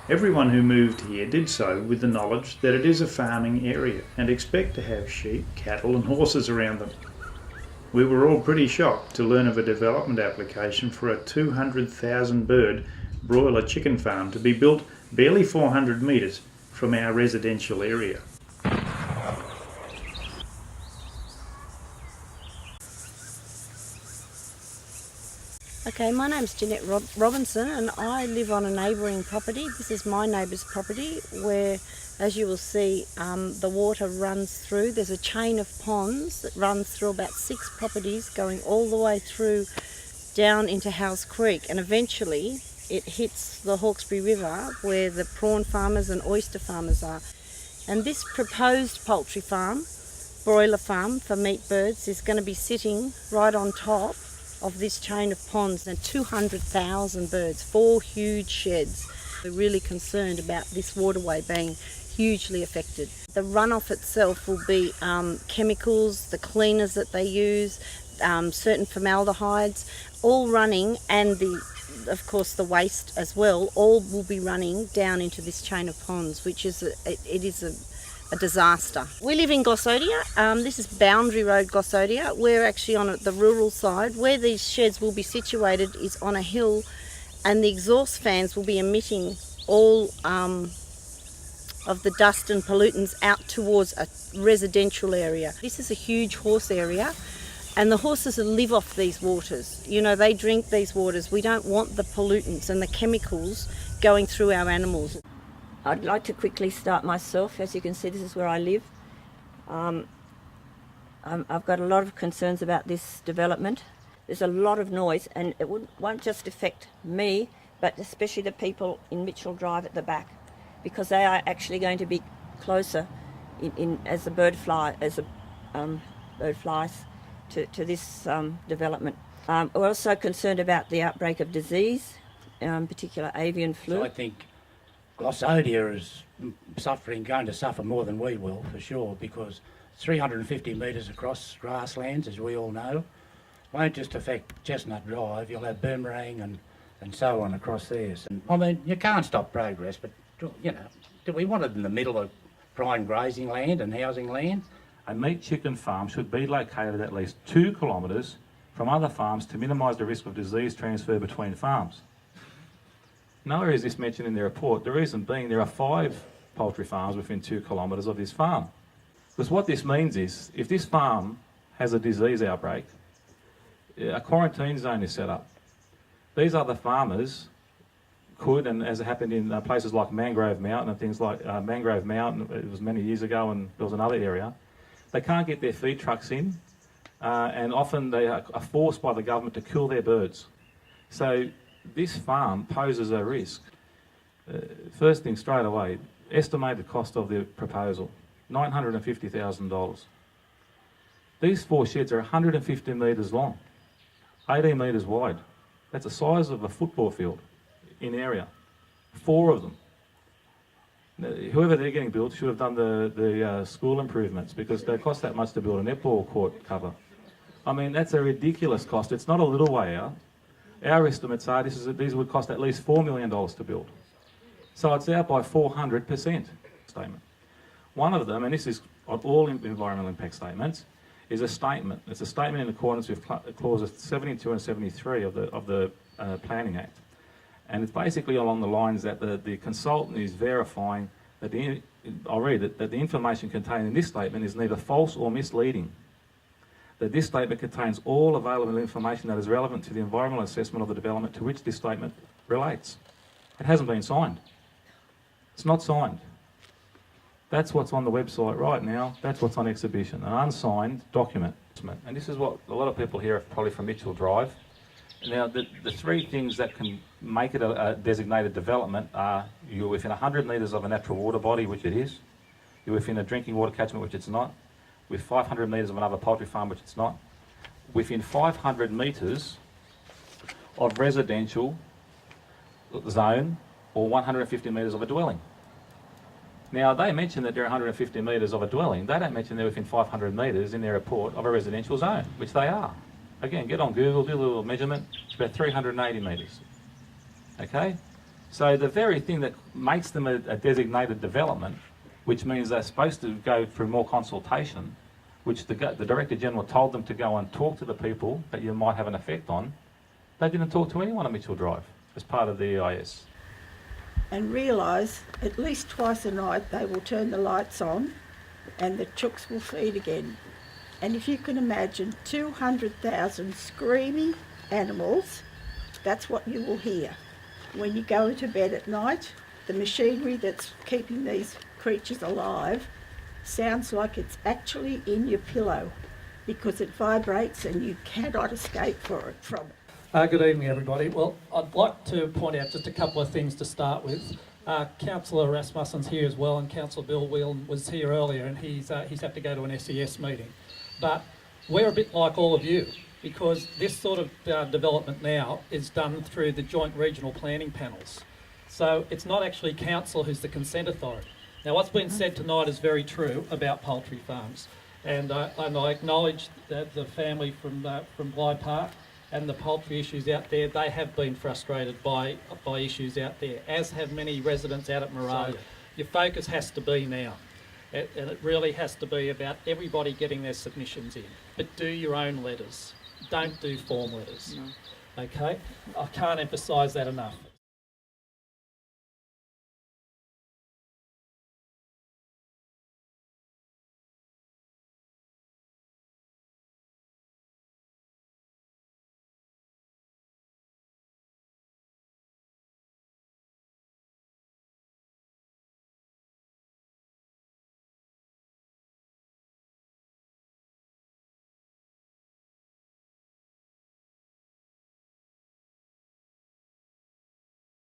Everyone who moved here did so with the knowledge that it is a farming area and expect to have sheep, cattle and horses around them. We were all pretty shocked to learn of a development application for a 200,000 bird broiler chicken farm to be built barely 400 metres from our residential area. Okay, my name's Jeanette Robinson and I live on a neighbouring property. This is my neighbour's property where, as you will see, the water runs through. There's a chain of ponds that runs through about 6 properties going all the way through down into House Creek, and eventually it hits the Hawkesbury River where the prawn farmers and oyster farmers are. And this proposed poultry farm, broiler farm for meat birds, is going to be sitting right on top of this chain of ponds, and 200,000 birds, 4 huge sheds. We're really concerned about this waterway being hugely affected. The runoff itself will be chemicals, the cleaners that they use, certain formaldehydes, all running, and of course the waste as well, all will be running down into this chain of ponds, which is a disaster. We live in Glossodia. This is Boundary Road, Glossodia. We're actually on the rural side. Where these sheds will be situated is on a hill, and the exhaust fans will be emitting all of the dust and pollutants out towards a residential area. This is a huge horse area, and the horses live off these waters. You know, they drink these waters. We don't want the pollutants and the chemicals going through our animals. I'd like to quickly start myself. As you can see, this is where I live. I've got a lot of concerns about this development. There's a lot of noise, and it won't just affect me, but especially the people in Mitchell Drive at the back, because they are actually going to be closer as bird flies to this development. We're also concerned about the outbreak of disease, in particular avian flu. So I think Glossodia is going to suffer more than we will, for sure, because 350 metres across grasslands, as we all know, won't just affect Chestnut Drive. You'll have Boomerang and so on across there. And, I mean, you can't stop progress, but, you know, do we want it in the middle of prime grazing land and housing land? A meat chicken farm should be located at least 2 kilometres from other farms to minimise the risk of disease transfer between farms. Nowhere is this mentioned in the report. The reason being there are 5 poultry farms within 2 kilometres of this farm. Because what this means is, if this farm has a disease outbreak, a quarantine zone is set up. These other farmers could, and as it happened in places like Mangrove Mountain and things like Mangrove Mountain, it was many years ago, and there was another area, they can't get their feed trucks in, and often they are forced by the government to kill their birds. So this farm poses a risk. First thing straight away, estimated cost of the proposal, $950,000. These 4 sheds are 150 metres long, 18 metres wide. That's the size of a football field in area, 4 of them. Now, whoever they're getting built should have done the school improvements, because they cost that much to build a netball court cover. I mean, that's a ridiculous cost. It's not a little way out. Our estimates are these would cost at least $4 million to build. So it's out by 400% statement. One of them, and this is on all environmental impact statements, is a statement. It's a statement in accordance with clauses 72 and 73 of the Planning Act. And it's basically along the lines that the consultant is verifying that I'll read it, that the information contained in this statement is neither false or misleading. That this statement contains all available information that is relevant to the environmental assessment of the development to which this statement relates. It hasn't been signed. It's not signed. That's what's on the website right now. That's what's on exhibition, an unsigned document. And this is what a lot of people here are probably from Mitchell Drive. Now, the 3 things that can make it a designated development are you're within 100 metres of a natural water body, which it is. You're within a drinking water catchment, which it's not. With 500 metres of another poultry farm, which it's not. Within 500 metres of residential zone or 150 metres of a dwelling. Now, they mention that they're 150 metres of a dwelling. They don't mention they're within 500 metres in their report of a residential zone, which they are. Again, get on Google, do a little measurement. It's about 380 metres. Okay? So the very thing that makes them a designated development, which means they're supposed to go through more consultation, which the Director General told them to go and talk to the people that you might have an effect on, they didn't talk to anyone on Mitchell Drive as part of the EIS. And realise at least twice a night they will turn the lights on and the chooks will feed again. And if you can imagine 200,000 screaming animals, that's what you will hear. When you go to bed at night, the machinery that's keeping these creatures alive sounds like it's actually in your pillow because it vibrates and you cannot escape from it. Good evening, everybody. Well, I'd like to point out just a couple of things to start with. Councillor Rasmussen's here as well, and Councillor Bill Whelan was here earlier, and he's had to go to an SES meeting. But we're a bit like all of you, because this sort of development now is done through the joint regional planning panels. So it's not actually council who's the consent authority. Now, what's been said tonight is very true about poultry farms, and I acknowledge that the family from Blythe Park and the poultry issues out there, they have been frustrated by issues out there, as have many residents out at Moralia. Your focus has to be now, and it really has to be about everybody getting their submissions in. But do your own letters. Don't do form letters. No. Okay? I can't emphasise that enough.